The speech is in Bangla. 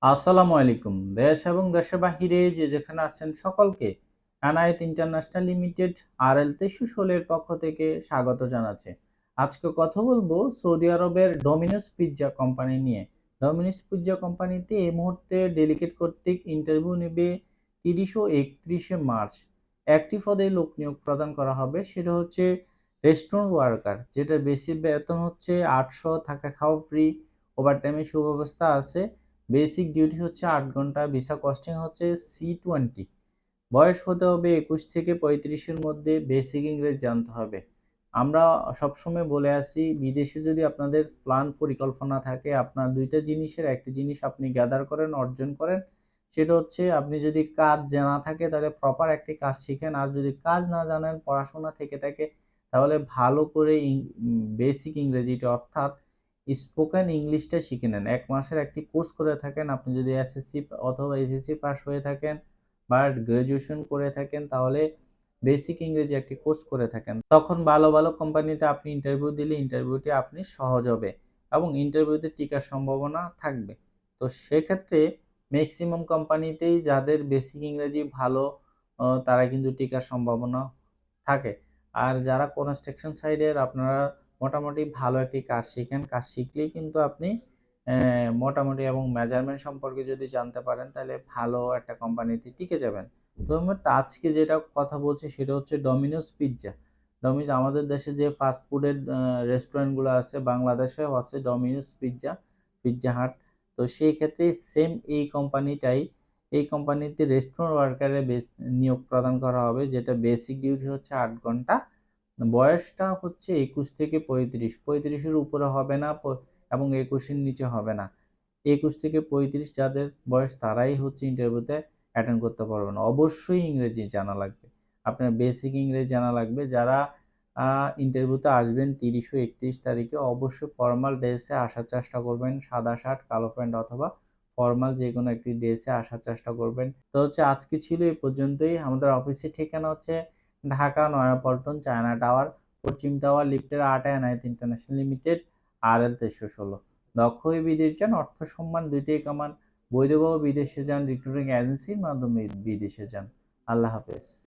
আসসালামু আলাইকুম। দেশ এবং দেশের বাহিরে যে যেখানে আছেন সকলকে এনায়েত ইন্টারন্যাশনাল লিমিটেড RL 2316 এর পক্ষ থেকে স্বাগত জানাচ্ছি। আজকে কথা বলবো সৌদি আরবের ডমিনোস পিৎজা কোম্পানি নিয়ে। ডমিনোস পিৎজা কোম্পানিতে এই মুহূর্তে ডেলিগেট কর্তৃক ইন্টারভিউ নেবে 30 ও 31শে মার্চ। একটি পদে লোক নিয়োগ প্রদান করা হবে, সেটা হচ্ছে রেস্টুরেন্ট ওয়ার্কার, যেটা বেশি বেতন হচ্ছে 800, থাকা খাওয়া ফ্রি, ওভারটাইমের সুব্যবস্থা আছে। বেসিক ডিউটি হচ্ছে 8 ঘন্টা, ভিসা কস্টিং হচ্ছে C20। বয়স হতে হবে 21 থেকে 35-এর মধ্যে, বেসিক ইংরেজি জানতে হবে। আমরা সবসময় বলে আসি, বিদেশে যদি আপনাদের প্ল্যান পরিকল্পনা থাকে, আপনার দুইটা জিনিসের একটি জিনিস আপনি গ্যাদার করেন, অর্জন করেন, সেটা হচ্ছে আপনি যদি কাজ জানা থাকে তাহলে প্রপার একটি কাজ শিখেন, আর যদি কাজ না জানেন, পড়াশোনা থেকে থাকে, তাহলে ভালো করে বেসিক ইংরেজিটা অর্থাৎ স্পোকেন ইংলিশটা শিখে নেন। 1 মাসের একটি কোর্স করে থাকেন, আপনি যদি এসএসসি অথবা এসএসসি পাস হয়ে থাকেন বা গ্রাজুয়েশন করে থাকেন, তাহলে বেসিক ইংরেজি একটি কোর্স করে থাকেন, তখন ভালো ভালো কোম্পানিতে আপনি ইন্টারভিউ দিলে ইন্টারভিউটি আপনি সহজ হবে এবং ইন্টারভিউতে টিকার সম্ভাবনা থাকবে। তো সেক্ষেত্রে ম্যাক্সিমাম কোম্পানিতেই যাদের বেসিক ইংরেজি ভালো, তারা কিন্তু টিকার সম্ভাবনা থাকে। আর যারা কনস্ট্রাকশন সাইডের, আপনারা মোটামুটি ভালো একটি কাজ শিখেন, কাজ শিখলেই কিন্তু আপনি মোটামুটি এবং মেজারমেন্ট সম্পর্কে যদি জানতে পারেন, তাহলে ভালো একটা কোম্পানিতে টিকে যাবেন। তো আমরা আজকে যেটা কথা বলছি সেটা হচ্ছে ডমিনোস পিৎজা। ডমিনোস আমাদের দেশে যে ফাস্ট ফুডের রেস্টুরেন্টগুলো আছে, বাংলাদেশেও আছে ডমিনোস পিৎজা, পিৎজা হাট। তো সেই ক্ষেত্রে সেম এই কোম্পানিতে রেস্টুরেন্ট ওয়ার্কারের নিয়োগ প্রদান করা হবে, যেটা বেসিক ডিউটি হচ্ছে 8 ঘন্টা। বয়সটা হচ্ছে 21 থেকে 35, 35-এর উপরে হবে না এবং 21-এর নিচে হবে না। 21 থেকে 35 যাদের বয়স, তারাই হচ্ছে ইন্টারভিউতে অ্যাটেন্ড করতে পারবেন। অবশ্যই ইংরেজি জানা লাগবে, আপনার বেসিক ইংরেজি জানা লাগবে। যারা ইন্টারভিউতে আসবেন 30 ও 31 তারিখে, অবশ্যই ফর্মাল ড্রেসে আসার চেষ্টা করবেন, সাদা শার্ট কালো প্যান্ট অথবা ফর্মাল যে কোনো একটি ড্রেসে আসার চেষ্টা করবেন। তো হচ্ছে আজকে ছিল এই পর্যন্তই। আমাদের অফিসের ঠিকানা হচ্ছে ঢাকা নয়াপল্টন, চায়না টাওয়ার, পশ্চিম টাওয়ার, লিফটের 8, এনায়েত ইন্টারন্যাশনাল লিমিটেড, RL 2316। দক্ষ হয়ে বিদেশ যান, অর্থ সম্মান দুইটাই কামান। বৈধভাবে বিদেশে যান, রিক্রুটিং এজেন্সির মাধ্যমে বিদেশে যান। আল্লাহ হাফেজ।